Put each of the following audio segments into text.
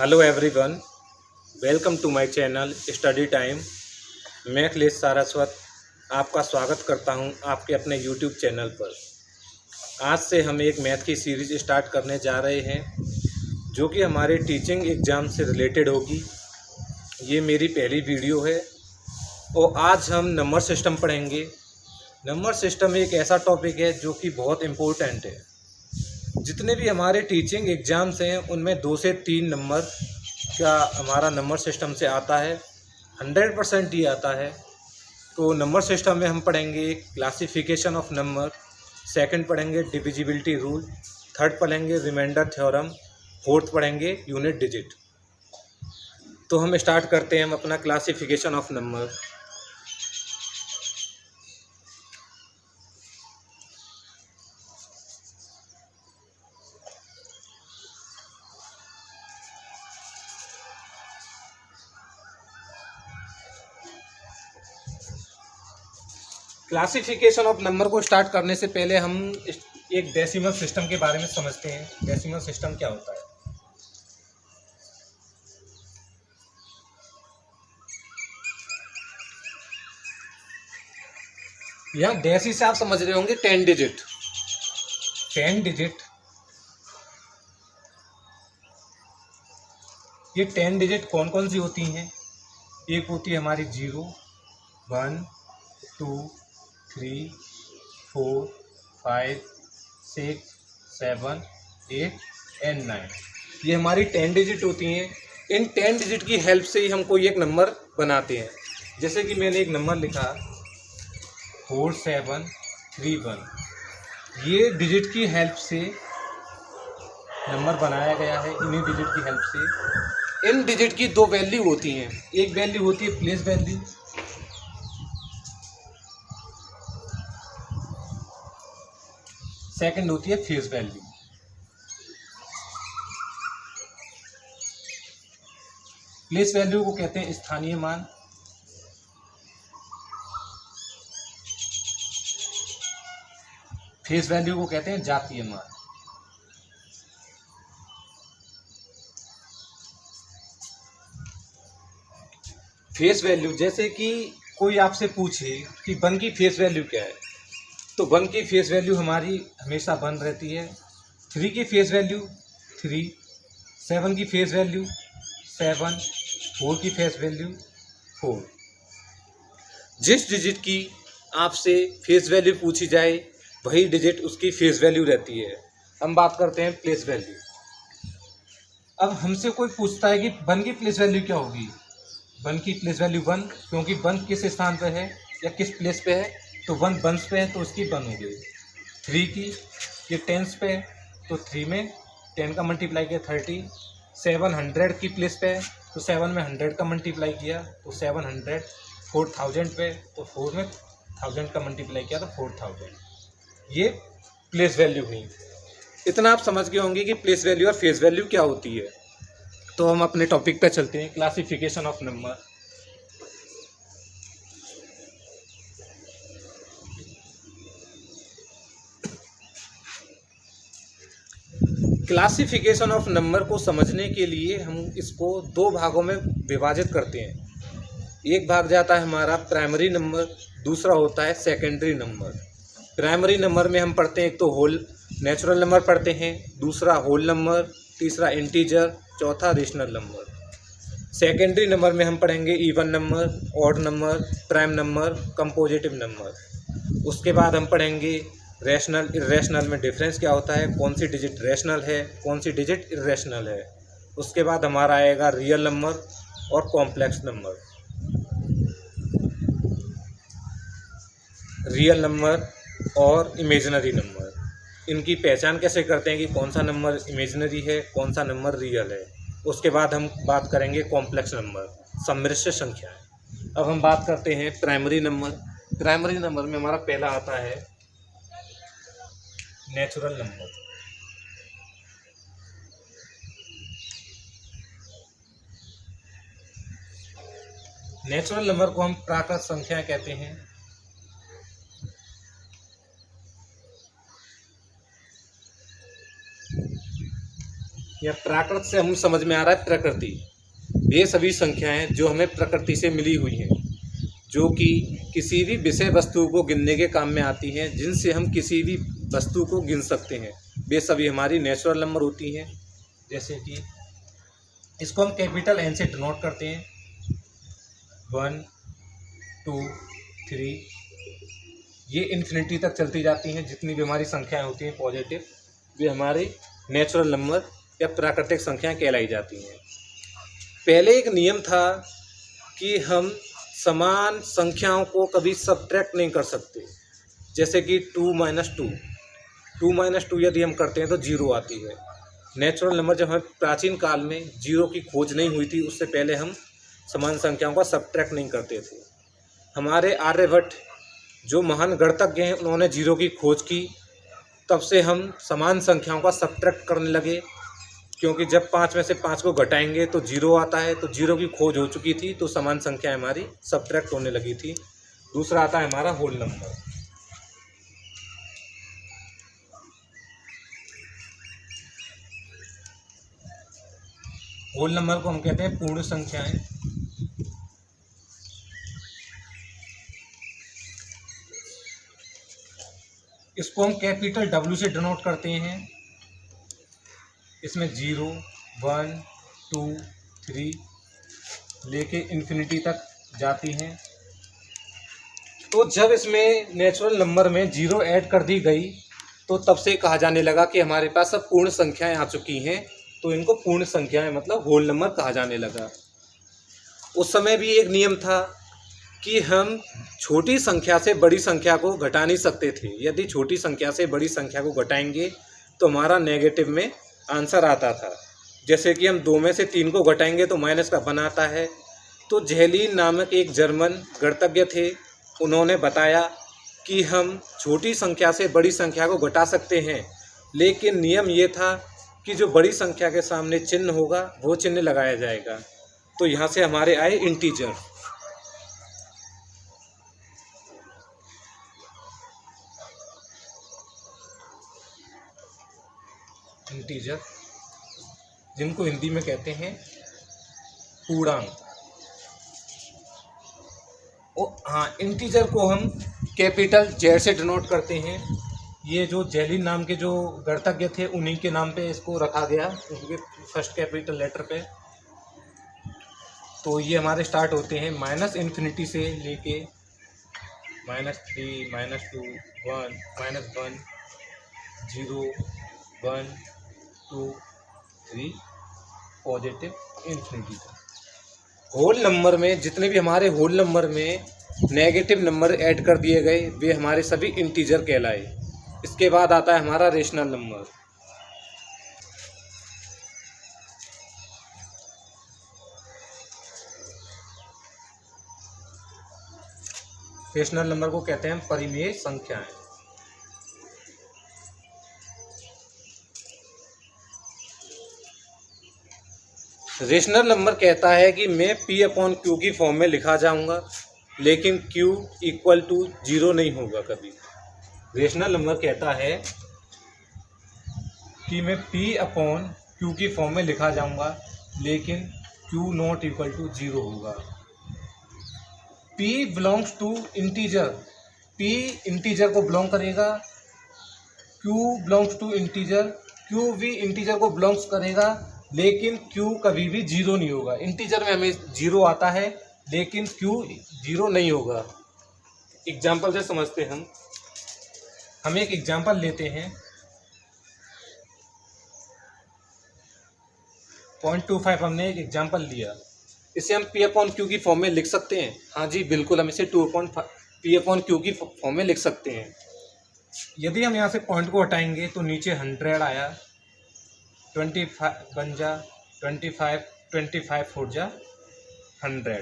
Hello everyone, welcome to my channel study time. मैं अखिलेश सारस्वत आपका स्वागत करता हूं आपके अपने यूट्यूब चैनल पर। आज से हम एक मैथ की सीरीज़ स्टार्ट करने जा रहे हैं जो कि हमारे टीचिंग एग्ज़ाम से रिलेटेड होगी। ये मेरी पहली वीडियो है और आज हम नंबर सिस्टम पढ़ेंगे। नंबर सिस्टम एक ऐसा टॉपिक है जो कि बहुत इम्पोर्टेंट है। जितने भी हमारे टीचिंग एग्ज़ाम्स हैं उनमें 2 से 3 नंबर का हमारा नंबर सिस्टम से आता है, 100% ही आता है। तो नंबर सिस्टम में हम पढ़ेंगे क्लासिफिकेशन ऑफ नंबर, सेकंड पढ़ेंगे डिविजिबिलिटी रूल, थर्ड पढ़ेंगे रिमाइंडर थ्योरम, फोर्थ पढ़ेंगे यूनिट डिजिट। तो हम स्टार्ट करते हैं हम अपना classification of number. Classification of number को स्टार्ट करने से पहले हम एक डेसिमल सिस्टम के बारे में समझते हैं। डेसिमल सिस्टम क्या होता है? यहाँ डेसी से आप समझ रहे होंगे 10 डिजिट। 10 डिजिट, ये 10 डिजिट कौन कौन सी होती हैं? एक होती है हमारी 0, 1, 2, 3, 4, 5, 6, 7, 8 एंड 9। ये हमारी 10 डिजिट होती हैं। इन 10 डिजिट की हेल्प से ही हम कोई एक नंबर बनाते हैं। जैसे कि मैंने एक नंबर लिखा 4731। ये डिजिट की हेल्प से नंबर बनाया गया है, इन्हीं डिजिट की हेल्प से। इन डिजिट की 2 वैल्यू होती हैं। एक वैल्यू होती है प्लेस वैल्यू, सेकंड होती है फेस वैल्यू। प्लेस वैल्यू को कहते हैं स्थानीय मान, फेस वैल्यू को कहते हैं जातीय मान। फेस वैल्यू, जैसे कि कोई आपसे पूछे कि 1 की फेस वैल्यू क्या है, तो 1 की फेस वैल्यू हमारी हमेशा 1 रहती है। 3 की फेस वैल्यू 3, 7 की फेस वैल्यू 7, 4 की फेस वैल्यू 4। जिस डिजिट की आपसे फेस वैल्यू पूछी जाए वही डिजिट उसकी फेस वैल्यू रहती है। हम बात करते हैं प्लेस वैल्यू। अब हमसे कोई पूछता है कि 1 की प्लेस वैल्यू क्या होगी? 1 की प्लेस वैल्यू 1, क्योंकि 1 किस स्थान पे है या किस प्लेस पे है, तो 1 वंस पे है तो उसकी 1 हो गई। 3 की, ये टेंस पे है तो 3 में 10 का मल्टीप्लाई किया 30। 7 100 की प्लेस पे है तो 7 में 100 का मल्टीप्लाई किया तो 700। 4000 पे तो 4 में 1000 का मल्टीप्लाई किया तो 4000। ये प्लेस वैल्यू हुई। इतना आप समझ गए होंगे कि प्लेस वैल्यू और फेस वैल्यू क्या होती है। तो हम अपने टॉपिक पे चलते हैं, classification of number. Classification of number को समझने के लिए हम इसको 2 भागों में विभाजित करते हैं। एक भाग जाता है हमारा प्राइमरी नंबर, दूसरा होता है सेकेंडरी नंबर। प्राइमरी नंबर में हम पढ़ते हैं एक तो होल नेचुरल नंबर पढ़ते हैं, दूसरा होल नंबर, तीसरा इंटीजर, चौथा रेशनल नंबर। सेकेंडरी नंबर में हम पढ़ेंगे even number, odd number, prime number, compositive number. उसके बाद हम पढ़ेंगे रैशनल इर्रेशनल में डिफरेंस क्या होता है, कौन सी डिजिट रैशनल है, कौन सी डिजिट इर्रेशनल है। उसके बाद हमारा आएगा रियल नंबर और कॉम्प्लेक्स नंबर। रियल नंबर और इमेजिनरी नंबर, इनकी पहचान कैसे करते हैं कि कौन सा नंबर इमेजिनरी है, कौन सा नंबर रियल है। उसके बाद हम बात करेंगे कॉम्प्लेक्स नंबर, सम्मिश्र संख्याएं। अब हम बात करते हैं प्राइमरी नंबर। प्राइमरी नंबर में हमारा पहला आता है नेचुरल नंबर। नेचुरल नंबर को हम प्राकृत संख्या कहते हैं। या प्राकृत से हम समझ में आ रहा है प्रकृति। ये सभी संख्याएं जो हमें प्रकृति से मिली हुई हैं, जो कि किसी भी विषय वस्तु को गिनने के काम में आती हैं, जिनसे हम किसी भी वस्तु को गिन सकते हैं, वे सभी हमारी नेचुरल नंबर होती हैं। जैसे कि इसको हम कैपिटल एन से डिनोट करते हैं, 1 2 3, ये इन्फिनिटी तक चलती जाती हैं। जितनी भी हमारी संख्याएं होती हैं पॉजिटिव, वे हमारे नेचुरल नंबर या प्राकृतिक संख्याएं कहलाई जाती हैं। पहले एक नियम था कि हम समान संख्याओं को कभी सब्ट्रैक्ट नहीं कर सकते। जैसे कि 2 - 2 यदि हम करते हैं तो 0 आती है। नेचुरल नंबर जब हमें प्राचीन काल में 0 की खोज नहीं हुई थी, उससे पहले हम समान संख्याओं का सब्ट्रैक्ट नहीं करते थे। हमारे आर्यभट्ट जो महान गणितज्ञ हैं, उन्होंने 0 की खोज की, तब से हम समान संख्याओं का सब्ट्रैक्ट करने लगे, क्योंकि जब 5 में से 5 को घटाएंगे तो 0 आता है। तो 0 की खोज हो चुकी थी, तो समान संख्या हमारी सब्ट्रैक्ट होने लगी थी। दूसरा आता है हमारा होल नंबर। होल नंबर को हम कहते हैं पूर्ण संख्याएं। इसको हम कैपिटल W से डिनोट करते हैं। इसमें 0 1 2 3 लेके इन्फिनिटी तक जाती हैं। तो जब इसमें नेचुरल नंबर में 0 ऐड कर दी गई, तो तब से कहा जाने लगा कि हमारे पास अब पूर्ण संख्याएं आ चुकी हैं, तो इनको पूर्ण संख्याएं मतलब होल नंबर कहा जाने लगा। उस समय भी एक नियम था कि हम छोटी संख्या से बड़ी संख्या को घटा नहीं सकते थे। यदि छोटी संख्या से बड़ी संख्या को घटाएंगे तो हमारा नेगेटिव में आंसर आता था। जैसे कि हम 2 में से 3 को घटाएंगे तो माइनस का 1 आता है। तो झेलिन नामक एक जर्मन गणितज्ञ थे, उन्होंने बताया कि हम छोटी संख्या से बड़ी संख्या को घटा सकते हैं, लेकिन नियम ये था कि जो बड़ी संख्या के सामने चिन्ह होगा वो चिन्ह लगाया जाएगा। तो यहाँ से हमारे आए इंटीजर। इंटीजर जिनको हिंदी में कहते हैं पूर्णांक। हाँ, इंटीजर को हम कैपिटल Z से डिनोट करते हैं। ये जो झेलिन नाम के जो गणितज्ञ थे, उन्हीं के नाम पे इसको रखा गया, उनके फर्स्ट कैपिटल लेटर पे। तो ये हमारे स्टार्ट होते हैं -इन्फिनिटी से लेके -3 -2 1 -1 0 1 2 3 पॉजिटिव इन्फिनिटी तक। होल नंबर में जितने भी हमारे होल नंबर में नेगेटिव नंबर ऐड कर दिए गए, वे हमारे सभी इंटीजर कहलाए। इसके बाद आता है हमारा रेशनल नंबर। रेशनल नंबर को कहते हैं परिमेय संख्याएं। रेशनल नंबर कहता है कि मैं P/Q की फॉर्म में लिखा जाऊंगा, लेकिन Q = 0 नहीं होगा कभी। रेशनल नंबर कहता है कि मैं P/Q की फॉर्म में लिखा जाऊंगा, लेकिन Q ≠ 0 होगा। P belongs to integer, P integer को बिलोंग करेगा, Q belongs to integer, Q भी इंटीजर को बिलोंग्स करेगा, लेकिन Q कभी भी 0 नहीं होगा। इंटीजर में हमें 0 आता है, लेकिन Q 0 नहीं होगा। एग्जाम्पल से समझते हैं हम एक एग्जाम्पल लेते हैं। 0.25 हमने एक एग्जाम्पल लिया, इसे हम P/Q की फॉर्म में लिख सकते हैं। हाँ जी बिल्कुल, हम इसे P/Q की फॉर्म में लिख सकते हैं। यदि हम यहाँ से पॉइंट को हटाएंगे तो नीचे 100 आया, 25 बन जा 25 25 4 जा 100।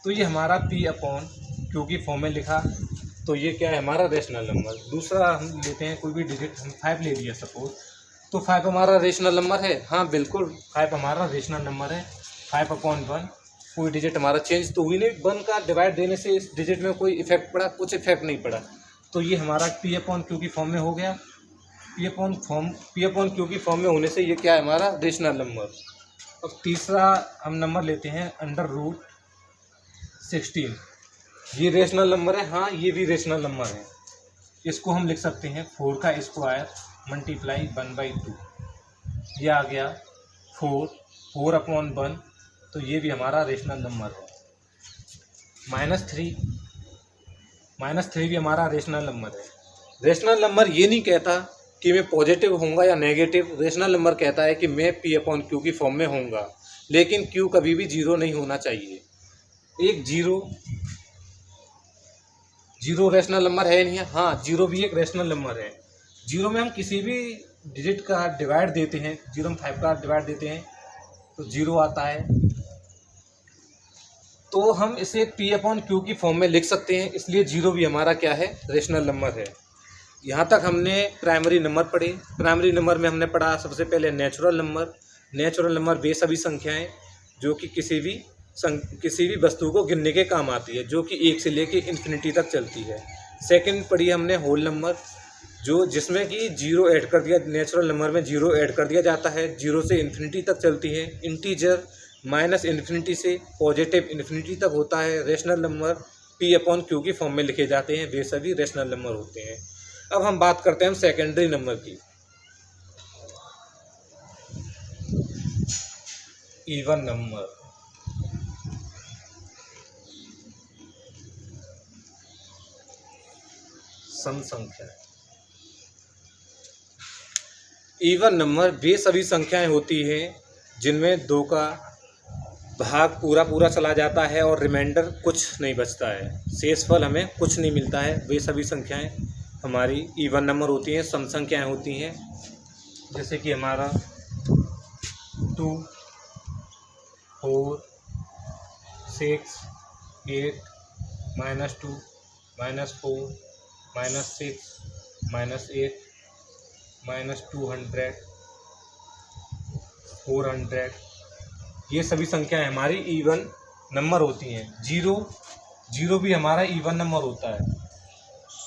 तो ये हमारा P/Q की फॉर्म में लिखा। तो ये क्या है, हमारा रेशनल नंबर। दूसरा हम लेते हैं कोई भी डिजिट, हम 5 ले लिया सपोज, तो 5 हमारा रेशनल नंबर है। हाँ बिल्कुल, 5 हमारा रेशनल नंबर है। 5/1, कोई डिजिट हमारा चेंज तो हुई नहीं, 1 का डिवाइड देने से इस डिजिट में कोई इफेक्ट पड़ा? कुछ इफेक्ट नहीं पड़ा। तो ये हमारा P/Q की फॉर्म में हो गया। पी अपॉन क्यू की फॉर्म में होने से ये क्या है हमारा रेशनल नंबर। अब तीसरा हम नंबर लेते हैं √16। ये रेशनल नंबर है, हाँ ये भी रेशनल नंबर है। इसको हम लिख सकते हैं 4 का स्क्वायर मल्टीप्लाई 1/2। ये आ गया 4/1, तो ये भी हमारा रेशनल नंबर है। -3 भी हमारा रेशनल नंबर है। रेशनल नंबर ये नहीं कहता कि मैं पॉजिटिव होऊंगा या नेगेटिव। रेशनल नंबर कहता है कि मैं पी अपॉन क्यू की फॉर्म में होऊंगा, लेकिन क्यू कभी भी जीरो नहीं होना चाहिए। एक जीरो रेशनल नंबर है नहीं है, हाँ जीरो भी एक रेशनल नंबर है। जीरो में हम किसी भी डिजिट का डिवाइड देते हैं, 0 में 5 का डिवाइड देते हैं तो जीरो आता है। तो हम इसे पी अपॉन क्यू की फॉर्म में लिख सकते हैं, इसलिए जीरो भी हमारा क्या है रेशनल नंबर है। यहाँ तक हमने प्राइमरी नंबर पढ़े। प्राइमरी नंबर में हमने पढ़ा सबसे पहले नेचुरल नंबर। नेचुरल नंबर वे सभी संख्याएं जो कि किसी भी वस्तु को गिनने के काम आती है, जो कि 1 से लेके इन्फिनिटी तक चलती है। सेकंड पढ़ी हमने होल नंबर, जो जिसमें कि जीरो ऐड कर दिया, नेचुरल नंबर में जीरो ऐड कर दिया जाता है, 0 से इन्फिनिटी तक चलती है। इंटीजर -इन्फिनिटी से पॉजिटिव इन्फिनिटी तक होता है। Rational number P upon Q की फॉर्म में लिखे जाते हैं, वे सभी रेशनल नंबर होते हैं। अब हम बात करते हैं सेकेंडरी नंबर की। इवन नंबर, सम संख्या। इवन नंबर वे सभी संख्याएं होती हैं जिनमें 2 का भाग पूरा चला जाता है और रिमाइंडर कुछ नहीं बचता है, शेषफल हमें कुछ नहीं मिलता है। वे सभी संख्याएं हमारी इवन नंबर होती हैं, सम संख्याएं होती हैं। जैसे कि हमारा 2, 4, 6, 8, -2, -4, -6, -8, -200, 400, ये सभी संख्याएं हमारी इवन नंबर होती हैं। जीरो भी हमारा इवन नंबर होता है।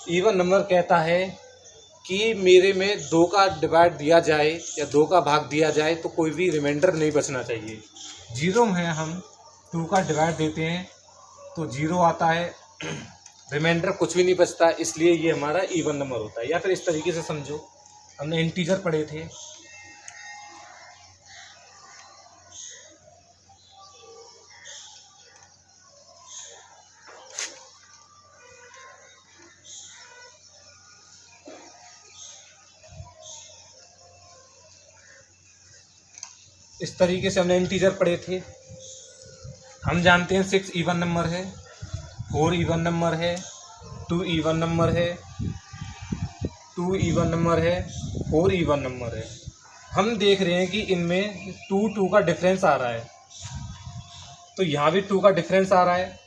इवन नंबर कहता है कि मेरे में 2 का डिवाइड दिया जाए या 2 का भाग दिया जाए तो कोई भी रिमाइंडर नहीं बचना चाहिए। जीरो में हम 2 का डिवाइड देते हैं तो जीरो आता है, रिमाइंडर कुछ भी नहीं बचता, इसलिए ये हमारा इवन नंबर होता है। या फिर इस तरीके से समझो, हमने इंटीजर पढ़े थे, इस तरीके से हमने इंटीजर पढ़े थे। हम जानते हैं 6 इवन नंबर है, 4 इवन नंबर है, 2 इवन नंबर है, 2 इवन नंबर है, 4 इवन नंबर है। हम देख रहे हैं कि इनमें 2 का डिफरेंस आ रहा है, तो यहाँ भी 2 का डिफरेंस आ रहा है,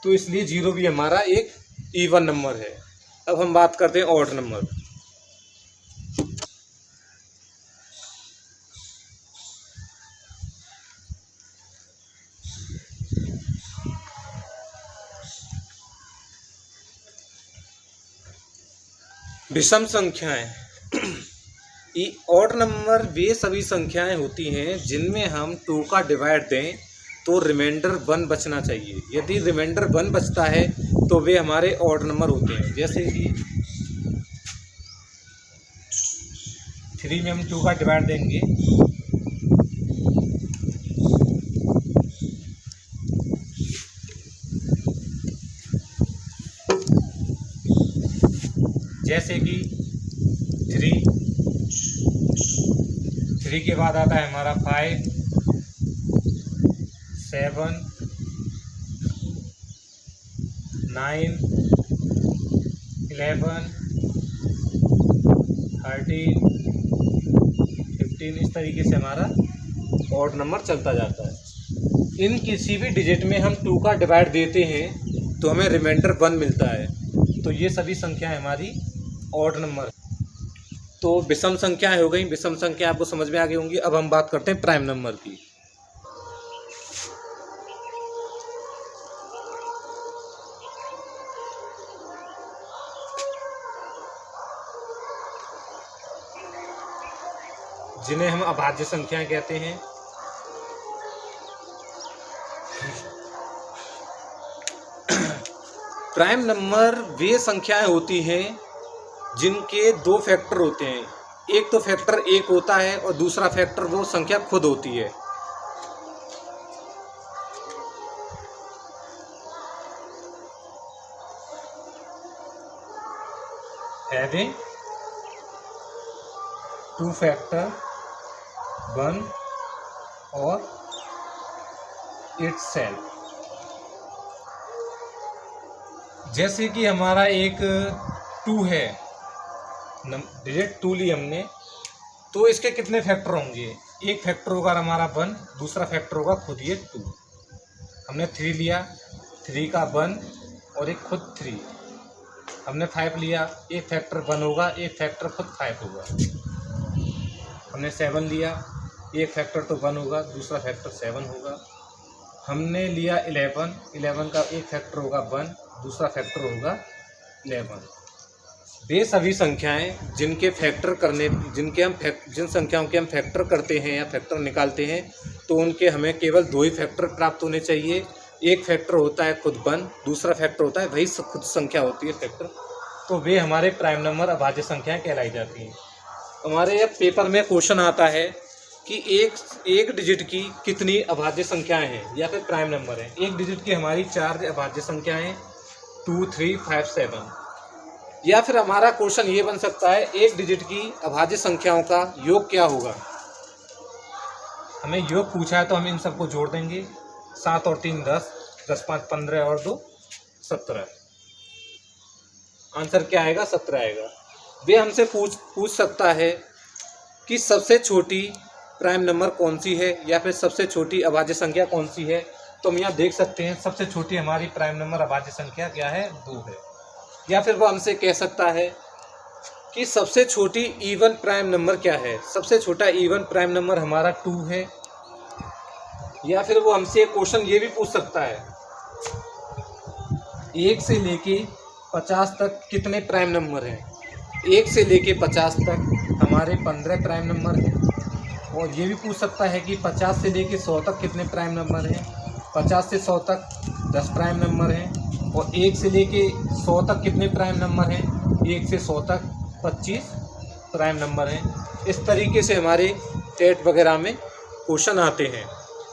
तो इसलिए जीरो भी हमारा एक इवन नंबर है। अब हम बात करते हैं ऑड नंबर। विषम संख्याएं। ऑड नंबर वे सभी संख्याएं होती हैं जिनमें हम 2 का डिवाइड दें तो रिमाइंडर 1 बचना चाहिए। यदि रिमाइंडर 1 बचता है तो वे हमारे ऑड नंबर होते हैं। जैसे कि 3 में हम 2 का डिवाइड देंगे जैसे कि 3 के बाद आता है हमारा 5, 7, 9, 11, 13, 15, इस तरीके से हमारा ऑड नंबर चलता जाता है। इन किसी भी डिजिट में हम 2 का डिवाइड देते हैं तो हमें रिमाइंडर 1 मिलता है, तो ये सभी संख्याएं हमारी ऑड नंबर। तो विषम संख्याएं हो गई, विषम संख्या आपको समझ में आ गई होंगी। अब हम बात करते हैं प्राइम नंबर की। जिन्हें हम अभाज्य संख्याएं कहते हैं। प्राइम नंबर वे संख्याएं होती हैं जिनके दो फैक्टर होते हैं। एक तो फैक्टर एक होता है और दूसरा फैक्टर वो संख्या खुद होती है। Having टू फैक्टर 1 और itself। जैसे कि हमारा एक 2 है, डिजिट 2 ली हमने, तो इसके कितने फैक्टर होंगे? एक फैक्टर होगा हमारा 1, दूसरा फैक्टर होगा खुद ये 2। हमने 3 लिया, 3 का 1 और एक खुद 3। हमने 5 लिया, एक फैक्टर 1 होगा, एक फैक्टर खुद 5 होगा। हमने 7 लिया, एक फैक्टर तो 1 होगा, दूसरा फैक्टर 7 होगा। हमने लिया 11 का एक फैक्टर होगा 1, दूसरा फैक्टर होगा 11। वे सभी संख्याएं जिनके फैक्टर करने जिन संख्याओं के हम फैक्टर करते हैं या फैक्टर निकालते हैं, तो उनके हमें केवल 2 ही फैक्टर प्राप्त होने चाहिए। एक फैक्टर होता है खुद 1, दूसरा फैक्टर होता है वही खुद संख्या होती है फैक्टर। तो वे हमारे प्राइम नंबर अभाज्य संख्याएं कहलाई जाती हैं। हमारे अब पेपर में क्वेश्चन आता है कि एक डिजिट की कितनी अभाज्य संख्याएं हैं या फिर प्राइम नंबर हैं। एक डिजिट की हमारी 4 अभाज्य संख्याएं 2, 3, 5, 7। या फिर हमारा क्वेश्चन ये बन सकता है एक डिजिट की अभाज्य संख्याओं का योग क्या होगा। हमें योग पूछा है तो हम इन सबको जोड़ देंगे। 7 और 3 10, 10 5 15 और 2 17। आंसर क्या आएगा? 17 आएगा। वे हमसे पूछ सकता है कि सबसे छोटी प्राइम नंबर कौन सी है या फिर सबसे छोटी अभाज्य संख्या कौन सी है। तो हम यहाँ देख सकते हैं सबसे छोटी हमारी प्राइम नंबर अभाज्य संख्या क्या है? 2 है। या फिर वो हमसे कह सकता है कि सबसे छोटी इवन प्राइम नंबर क्या है। सबसे छोटा इवन प्राइम नंबर हमारा 2 है। या फिर वो हमसे क्वेश्चन ये भी पूछ सकता है 1 से लेके 50 तक कितने प्राइम नंबर हैं। 1 से लेके 50 तक हमारे 15 प्राइम नंबर हैं। और ये भी पूछ सकता है कि 50 से लेके 100 तक कितने प्राइम नंबर हैं। 50 से 100 तक 10 प्राइम नंबर हैं। और 1 से लेके 100 तक कितने प्राइम नंबर हैं। 1 से 100 तक 25 प्राइम नंबर हैं। इस तरीके से हमारे टेट वगैरह में क्वेश्चन आते हैं।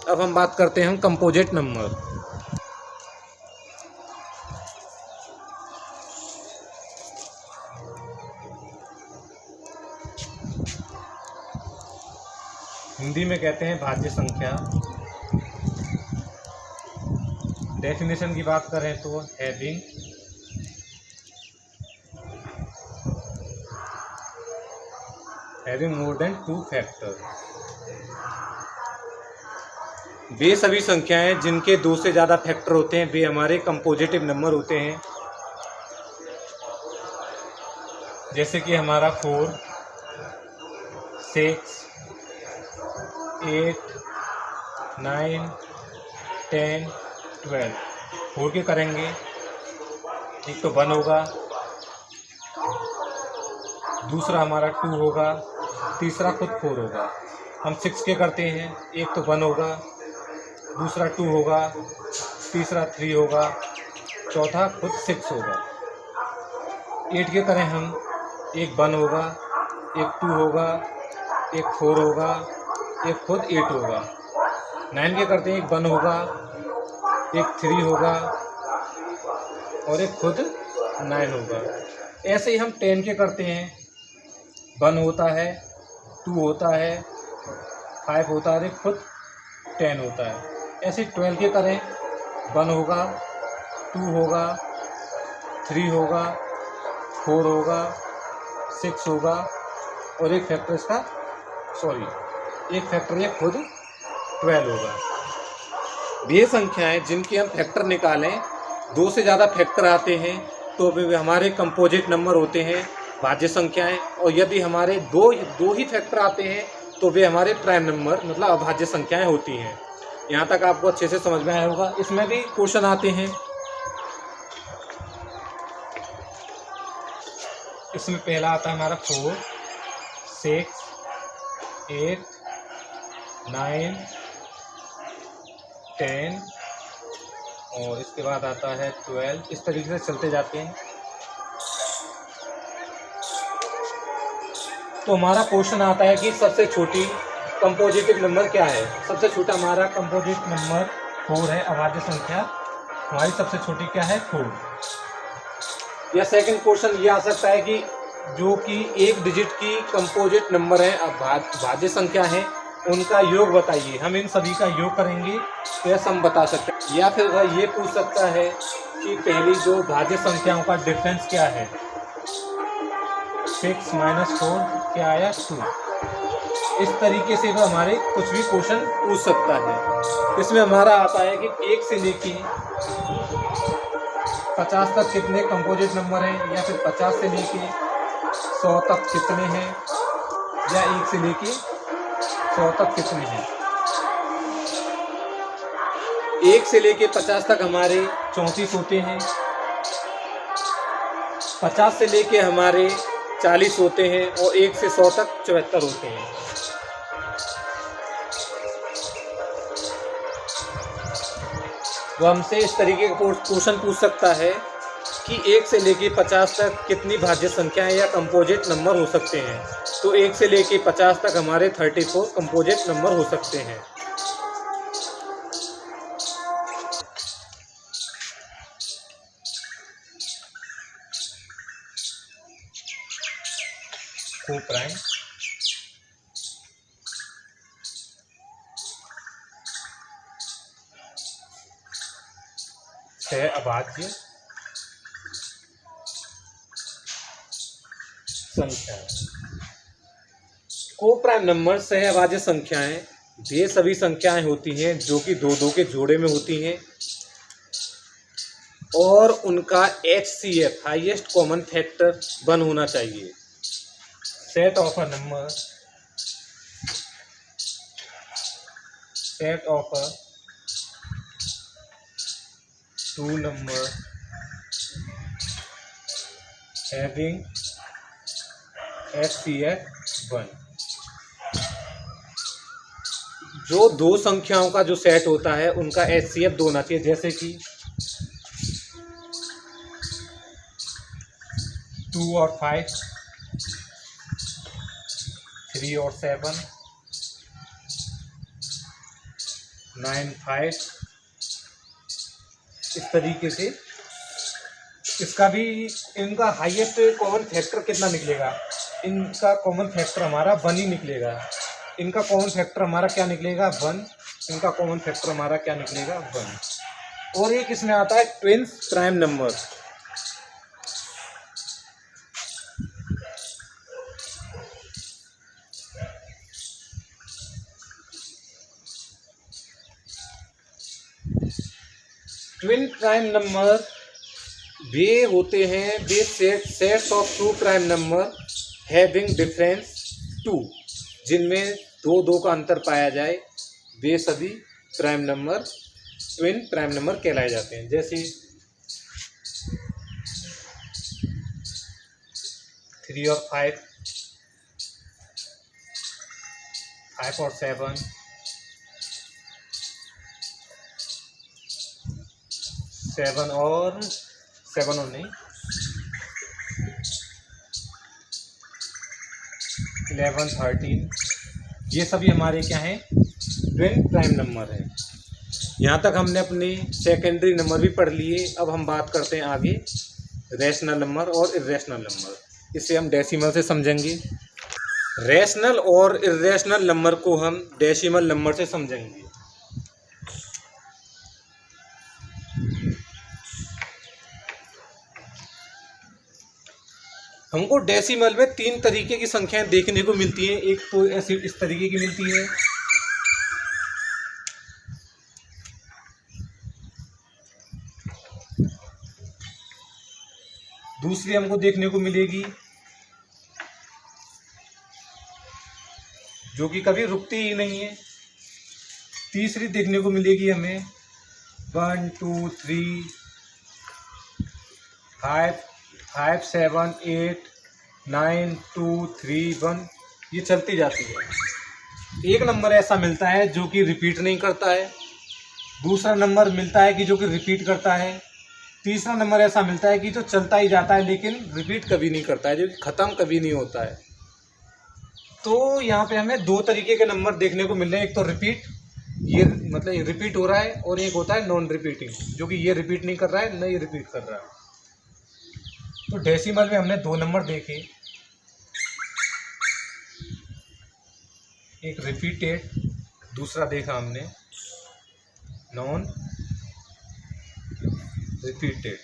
अब हम बात करते हैं कंपोजिट नंबर। हिंदी में कहते हैं भाज्य संख्या। डेफिनेशन की बात करें तो हैविंग मोर देन 2 फैक्टर। वे सभी संख्याएं जिनके 2 से ज़्यादा फैक्टर होते हैं वे हमारे कंपोजिटिव नंबर होते हैं। जैसे कि हमारा 4, 6, 8, 9, 10, 12। 4 के करेंगे, एक तो 1 होगा, दूसरा हमारा 2 होगा, तीसरा खुद 4 होगा। हम 6 के करते हैं, एक तो 1 होगा, दूसरा 2 होगा, तीसरा 3 होगा, चौथा खुद 6 होगा। 8 के करें हम, एक 1 होगा, एक 2 होगा, एक 4 होगा, एक खुद 8 होगा। 9 के करते हैं, एक 1 होगा, एक 3 होगा और एक खुद 9 होगा। ऐसे ही हम 10 के करते हैं, 1 होता है, 2 होता है, 5 होता है और एक खुद 10 होता है। ऐसे 12 के करें, 1 होगा, 2 होगा, 3 होगा, 4 होगा, 6 होगा और एक फैक्टर इसका एक फैक्टर ये खुद 12 होगा। ये संख्याएं जिनके हम फैक्टर निकालें 2 से ज़्यादा फैक्टर आते हैं तो वे हमारे कंपोजिट नंबर होते हैं, भाज्य संख्याएं। और यदि हमारे दो ही फैक्टर आते हैं तो वे हमारे प्राइम नंबर मतलब अभाज्य संख्याएं होती हैं। यहाँ तक आपको अच्छे से समझ में आया होगा। इसमें भी क्वेश्चन आते हैं। इसमें पहला आता है हमारा 4, 6, 8, 9, 10 और इसके बाद आता है 12। इस तरीके से चलते जाते हैं। तो हमारा क्वेश्चन आता है कि सबसे छोटी कंपोजिटिव नंबर क्या है। सबसे छोटा हमारा कंपोजिट नंबर 4 है। अभाज्य संख्या हमारी सबसे छोटी क्या है, 4। या सेकंड क्वेश्चन ये आ सकता है कि जो कि एक डिजिट की कंपोजिट नंबर है, भाज्य संख्या है, उनका योग बताइए। हम इन सभी का योग करेंगे तो यह सम बता सकते हैं। या फिर वह ये पूछ सकता है कि पहली दो भाज्य संख्याओं का डिफरेंस क्या है। 6 - 4 क्या आया, 2। इस तरीके से वह हमारे कुछ भी क्वेश्चन पूछ सकता है। इसमें हमारा आता है कि 1 से लेके 50 तक कितने कंपोजिट नंबर हैं, या फिर 50 से लेके 100 तक कितने हैं, या 1 से लेके 100 तक कितने हैं। 1 से लेके 50 तक हमारे 34 होते हैं। 50 से लेके हमारे 40 होते हैं और 1 से 100 तक 74 होते हैं। वो हमसे इस तरीके का क्वेश्चन पूछ सकता है कि 1 से लेके 50 तक कितनी भाज्य संख्याएं या कंपोजिट नंबर हो सकते हैं। तो 1 से लेके 50 तक हमारे 34 कंपोजिट नंबर हो सकते हैं। को प्राइम सह अभाज्य संख्या। को प्राइम नंबर सह अभाज्य संख्याएं वे सभी संख्याएं होती हैं जो कि 2-2 के जोड़े में होती हैं और उनका HCF हाईएस्ट कॉमन फैक्टर 1 होना चाहिए। Set of a number, set of a 2 number having HCF 1। जो दो संख्याओं का जो सेट होता है उनका HCF 2 होना चाहिए। जैसे कि 2 और 5, 3 और 7, 9, 5। इस तरीके से इसका भी इनका हाईएस्ट कॉमन फैक्टर कितना निकलेगा, इनका कॉमन फैक्टर हमारा 1 ही निकलेगा। इनका कॉमन फैक्टर हमारा क्या निकलेगा, 1। इनका कॉमन फैक्टर हमारा क्या निकलेगा, 1। और एक इसमें आता है twins prime number. Twin prime number वे होते हैं वे sets of 2 prime number having difference 2, जिनमें 2-2 का अंतर पाया जाए, वे सभी prime number twin prime number कहलाए जाते हैं। जैसे 3 और 5, 5 और 7, 7 और नहीं 11, 13, ये सभी हमारे क्या हैं, ट्विन प्राइम नंबर हैं। यहाँ तक हमने अपने सेकेंडरी नंबर भी पढ़ लिए। अब हम बात करते हैं आगे रैशनल नंबर और इर्रेशनल नंबर। इसे हम डेसिमल से समझेंगे। रैशनल और इर्रेशनल नंबर को हम डेसिमल नंबर से समझेंगे। हमको डेसिमल में 3 तरीके की संख्याएं देखने को मिलती हैं। एक तो ऐसी इस तरीके की मिलती है, दूसरी हमको देखने को मिलेगी जो कि कभी रुकती ही नहीं है, तीसरी देखने को मिलेगी हमें 1, 2, 3, 5, 7, 8, 9, 2, 3, 1, ये चलती जाती है। एक नंबर ऐसा मिलता है जो कि रिपीट नहीं करता है, दूसरा नंबर मिलता है कि जो कि रिपीट करता है, तीसरा नंबर ऐसा मिलता है कि जो चलता ही जाता है लेकिन रिपीट कभी नहीं करता है, जो कि ख़त्म कभी नहीं होता है। तो यहाँ पे हमें दो तरीके के नंबर देखने को मिल रहे हैं, एक तो रिपीट, ये मतलब ये रिपीट हो रहा है, और एक होता है नॉन रिपीटिंग, जो कि ये रिपीट नहीं कर रहा है, न ये रिपीट कर रहा है। तो डेसिमल में हमने दो नंबर देखे, एक रिपीटेड, दूसरा देखा हमने नॉन रिपीटेड।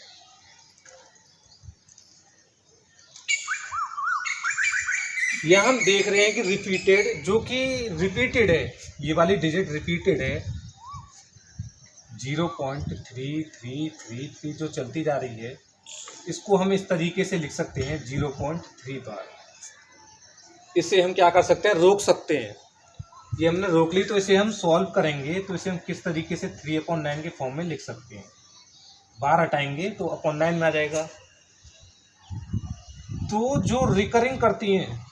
यहाँ हम देख रहे हैं कि रिपीटेड, जो कि रिपीटेड है, ये वाली डिजिट रिपीटेड है, 0.3333 जो चलती जा रही है, इसको हम इस तरीके से लिख सकते हैं 0.3 बार। इसे हम क्या कर सकते हैं, रोक सकते हैं। ये हमने रोक ली, तो इसे हम सॉल्व करेंगे तो इसे हम किस तरीके से 3/9 के फॉर्म में लिख सकते हैं। बार हटाएंगे तो अपॉन 9 में आ जाएगा। तो जो रिकरिंग करती हैं,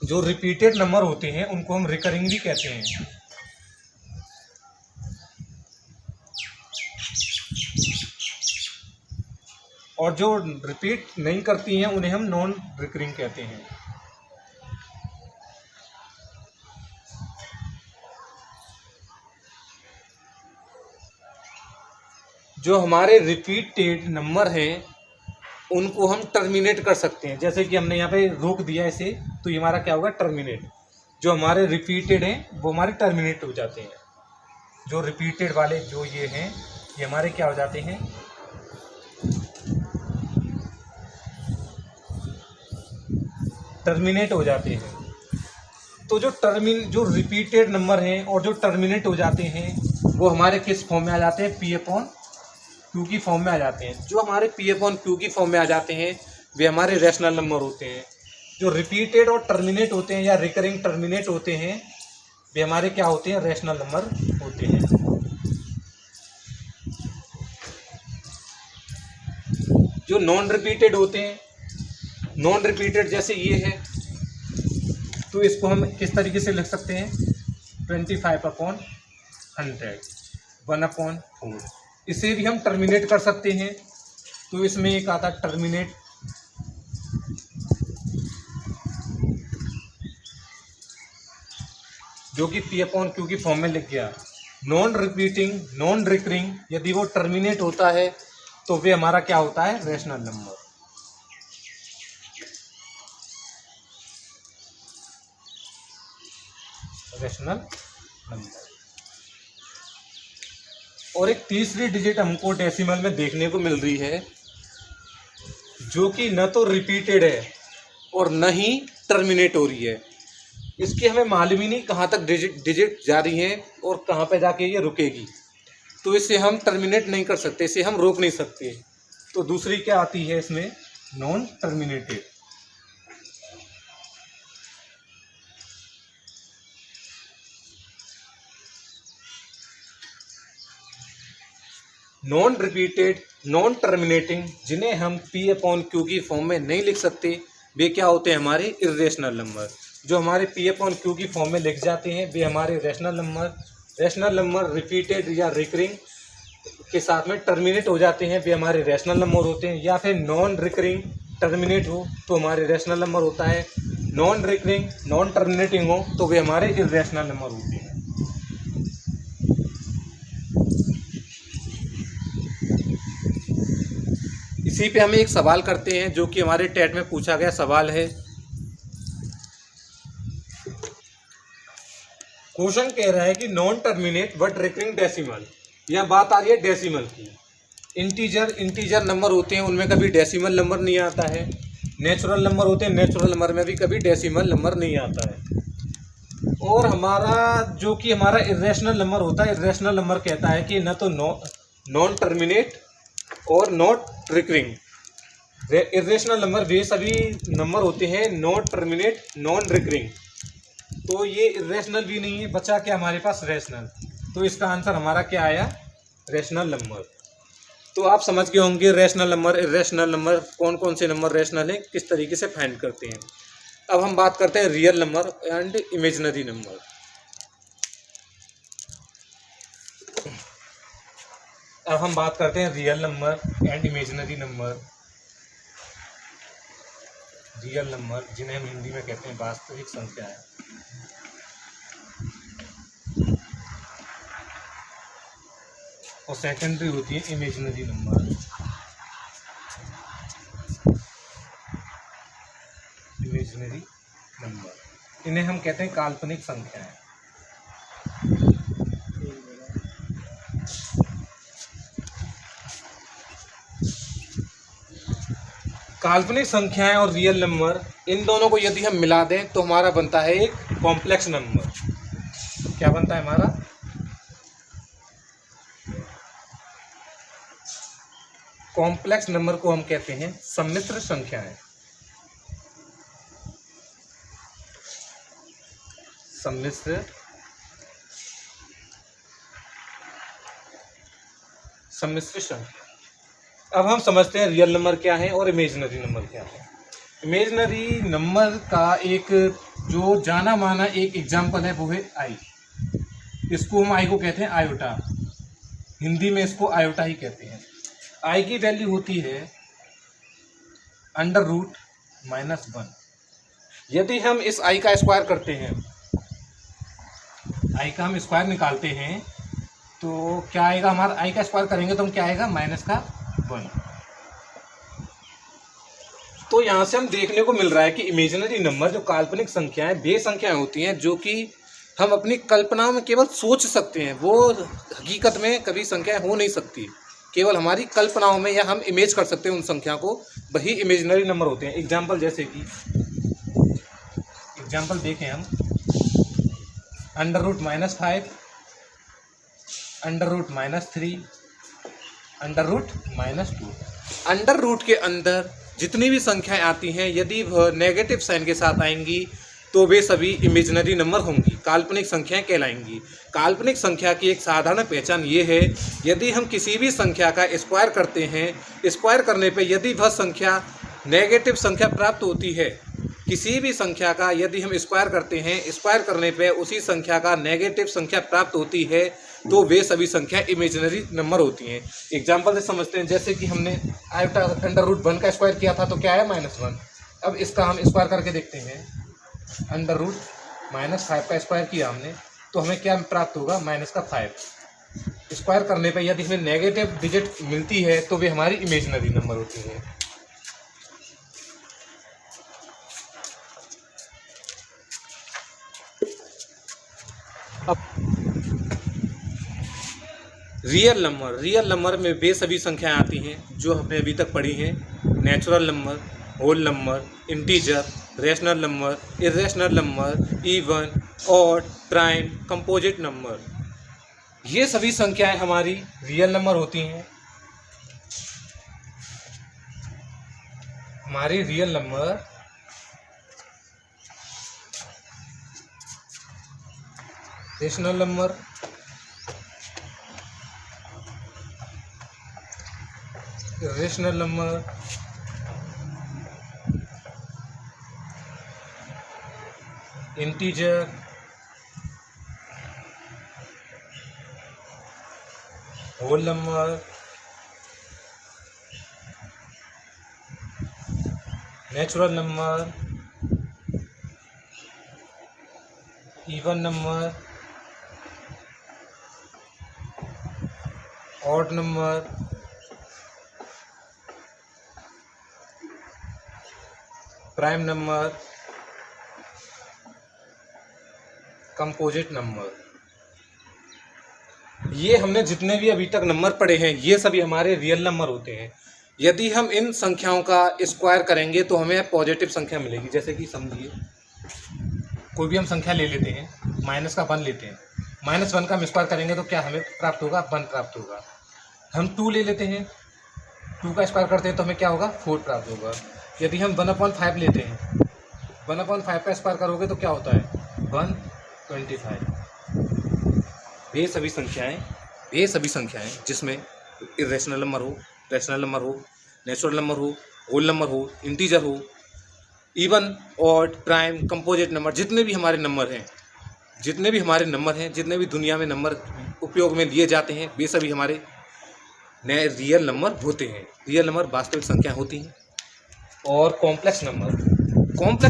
जो रिपीटेड नंबर होते हैं, उनको हम रिकरिंग भी कहते हैं। और जो रिपीट नहीं करती हैं उन्हें हम नॉन रिकरिंग कहते हैं। जो हमारे रिपीटेड नंबर हैं उनको हम टर्मिनेट कर सकते हैं, जैसे कि हमने यहाँ पे रोक दिया इसे, तो ये हमारा क्या होगा, टर्मिनेट। जो हमारे रिपीटेड हैं वो हमारे टर्मिनेट हो जाते हैं। जो रिपीटेड वाले जो ये हैं, ये हमारे क्या हो जाते हैं, टर्मिनेट हो जाते हैं। तो जो रिपीटेड नंबर हैं और जो टर्मिनेट हो जाते हैं वो हमारे किस फॉर्म में आ जाते हैं, P/Q की फॉर्म में आ जाते हैं। जो हमारे P/Q की फॉर्म में आ जाते हैं वे हमारे रैशनल नंबर होते हैं। जो रिपीटेड और टर्मिनेट होते हैं या रिकरिंग टर्मिनेट होते हैं वे हमारे क्या होते हैं, रैशनल नंबर होते हैं। जो नॉन रिपीटेड होते हैं, नॉन रिपीटेड जैसे ये है, तो इसको हम किस तरीके से लिख सकते हैं, 25/100, 1/4। इसे भी हम टर्मिनेट कर सकते हैं। तो इसमें एक आता है टर्मिनेट, जो कि P/Q की फॉर्म में लिख गया। नॉन रिपीटिंग, नॉन रिकरिंग, यदि वो टर्मिनेट होता है तो वे हमारा क्या होता है, रैशनल नंबर। Rational number. और एक तीसरी डिजिट हमको डेसिमल में देखने को मिल रही है, जो कि न तो रिपीटेड है और न ही टर्मिनेट हो रही है। इसकी हमें मालूम ही नहीं कहाँ तक डिजिट जा रही है और कहाँ पे जाके ये रुकेगी। तो इसे हम टर्मिनेट नहीं कर सकते, इसे हम रोक नहीं सकते। तो दूसरी क्या आती है इसमें, non terminated. Non repeated, non terminating, जिन्हें हम P/Q की फॉर्म में नहीं लिख सकते, वे क्या होते हैं, हमारे इर्रेशनल नंबर। जो हमारे P/Q की फॉर्म में लिख जाते हैं वे हमारे rational number. Rational number repeated या रिकरिंग के साथ में टर्मिनेट हो जाते हैं, वे हमारे रैशनल नंबर होते हैं। या फिर नॉन रिकरिंग टर्मिनेट हो तो हमारे रैशनल नंबर होता है, नॉन रिकरिंग नॉन टर्मिनेटिंग हो तो वे हमारे इर्रेशनल नंबर होते हैं। इसी पे हमें एक सवाल करते हैं जो कि हमारे टेट में पूछा गया सवाल है। क्वेश्चन कह रहा है कि non terminate but recurring decimal. यह बात आ रही है डेसिमल की। इंटीजर नंबर होते हैं, उनमें कभी डेसिमल नंबर नहीं आता है। नेचुरल नंबर होते हैं, नेचुरल नंबर में भी कभी डेसिमल नंबर नहीं आता है। और हमारा जो कि हमारा इर्रेशनल नंबर होता है, इर्रेशनल नंबर कहता है कि न तो नॉन टर्मिनेट और नॉट रिकरिंग। इर्रेशनल नंबर वे सभी नंबर होते हैं नॉट टर्मिनेट नॉन रिकरिंग। तो ये इर्रेशनल भी नहीं है, बचा क्या हमारे पास, रैशनल। तो इसका आंसर हमारा क्या आया, रैशनल नंबर। तो आप समझ गए होंगे रैशनल नंबर, इर्रेशनल नंबर, कौन कौन से नंबर रैशनल है, किस तरीके से फाइंड करते हैं। अब हम बात करते हैं real number and imaginary number. अब हम बात करते हैं real number and imaginary number. Real number जिन्हें हम हिंदी में कहते हैं वास्तविक संख्याएं, और सेकेंडरी होती है इमेजिनरी नंबर। इमेजिनरी नंबर इन्हें हम कहते हैं काल्पनिक संख्याएं। काल्पनिक संख्याएं और रियल नंबर, इन दोनों को यदि हम मिला दें तो हमारा बनता है एक कॉम्प्लेक्स नंबर। क्या बनता है हमारा? कॉम्प्लेक्स नंबर को हम कहते हैं सम्मिश्र संख्याएं। सम्मिश्र संख्या। अब हम समझते हैं रियल नंबर क्या है और इमेजिनरी नंबर क्या है। इमेजिनरी नंबर का एक जो जाना माना एक एग्जाम्पल है वो है आई। इसको हम आई को कहते हैं आयोटा, हिंदी में इसको आयोटा ही कहते हैं। आई की वैल्यू होती है √-1। यदि हम इस आई का स्क्वायर करते हैं, आई का हम स्क्वायर निकालते हैं तो क्या आएगा हमारा? आई का स्क्वायर करेंगे तो हम क्या आएगा? -1। तो यहाँ से हम देखने को मिल रहा है कि इमेजिनरी नंबर जो काल्पनिक संख्याएं, वे संख्याएं होती हैं जो कि हम अपनी कल्पना में केवल सोच सकते हैं, वो हकीकत में कभी संख्याएं हो नहीं सकती, केवल हमारी कल्पनाओं में या हम इमेज कर सकते हैं उन संख्या को, वही इमेजिनरी नंबर होते हैं। एग्जाम्पल जैसे कि एग्जाम्पल देखें हम, √-5, √-3, √-2। अंडर रूट के अंदर जितनी भी संख्याएं आती हैं, यदि वह नेगेटिव साइन के साथ आएंगी तो वे सभी इमेजिनरी नंबर होंगी, काल्पनिक संख्याएं कहलाएंगी। काल्पनिक संख्या की एक साधारण पहचान ये है, यदि हम किसी भी संख्या का स्क्वायर करते हैं, स्क्वायर करने पे यदि वह संख्या नेगेटिव संख्या प्राप्त होती है, किसी भी संख्या का यदि हम स्क्वायर करते हैं, स्क्वायर करने पे उसी संख्या का नेगेटिव संख्या प्राप्त होती है, तो वे सभी संख्या इमेजिनरी नंबर होती हैं। एग्जाम्पल से समझते हैं, जैसे कि हमने आयोटा √1 का स्क्वायर किया था तो क्या है? -1। अब इसका हम स्क्वायर करके देखते हैं, √-5 का स्क्वायर किया हमने तो हमें क्या प्राप्त होगा? -5। स्क्वायर करने पे यदि हमें नेगेटिव डिजिट मिलती है तो वे हमारी इमेजिनरी नंबर होती है। अब रियल नंबर में वे सभी संख्याएं आती हैं जो हमने अभी तक पढ़ी हैं, natural number, whole number, integer, rational number, irrational number, even, odd, prime, composite number. ये सभी संख्याएं हमारी रियल नंबर होती हैं। हमारी real number rational number, irrational number, integer, whole number, natural number, even number, odd number, prime number, composite number. ये हमने जितने भी अभी तक नंबर पढ़े हैं, ये सभी हमारे रियल नंबर होते हैं। यदि हम इन संख्याओं का स्क्वायर करेंगे तो हमें पॉजिटिव संख्या मिलेगी। जैसे कि समझिए कोई भी हम संख्या ले लेते हैं, -1 लेते हैं, -1 का हम स्क्वायर करेंगे तो क्या हमें प्राप्त होगा? 1 प्राप्त होगा। हम 2 ले लेते हैं, 2 का स्क्वायर करते हैं तो हमें क्या होगा? 4 प्राप्त होगा। यदि हम 1/5 लेते हैं, 1/5 का स्क्वायर करोगे तो क्या होता है? 1/25। ये सभी संख्याएं जिसमें इर्रेशनल नंबर हो, रैशनल नंबर हो, नेचुरल नंबर हो, होल नंबर हो, इंटीजर हो, even, odd, prime, composite number, जितने भी हमारे नंबर हैं, जितने भी दुनिया में नंबर उपयोग में लिए जाते हैं, वे सभी हमारे नए रियल नंबर होते हैं। रियल नंबर वास्तविक संख्या होती हैं। और कॉम्प्लेक्स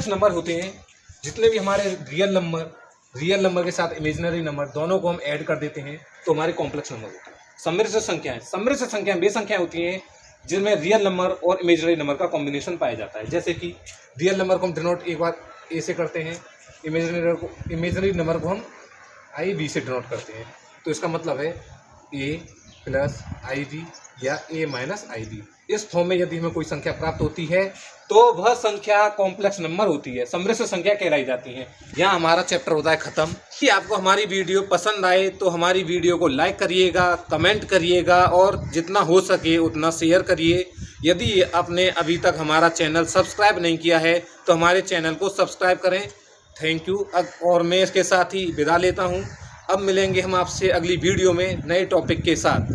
नंबर होते हैं, जितने भी हमारे रियल नंबर के साथ इमेजिनरी नंबर दोनों को हम ऐड कर देते हैं तो हमारे कॉम्प्लेक्स नंबर होते हैं। सम्मिश्र संख्याएं वे संख्याएं होती हैं जिनमें रियल नंबर और इमेजिनरी नंबर का कॉम्बिनेशन पाया जाता है। जैसे कि रियल नंबर को हम डिनोट एक बार ए से करते हैं, इमेजिनरी नंबर को हम आई बी से डिनोट करते हैं। तो इसका मतलब है ए प्लस आई बी या ए माइनस आई बी। इस फॉर्म में यदि हमें कोई संख्या प्राप्त होती है तो वह संख्या कॉम्प्लेक्स नंबर होती है, सम्मिश्र संख्या कहलाई जाती है। यहाँ हमारा चैप्टर होता है खत्म। कि आपको हमारी वीडियो पसंद आए तो हमारी वीडियो को लाइक करिएगा, कमेंट करिएगा और जितना हो सके उतना शेयर करिए। यदि आपने अभी तक हमारा चैनल सब्सक्राइब नहीं किया है तो हमारे चैनल को सब्सक्राइब करें। Thank you. और मैं इसके साथ ही विदा लेता हूँ। अब मिलेंगे हम आपसे अगली वीडियो में नए टॉपिक के साथ।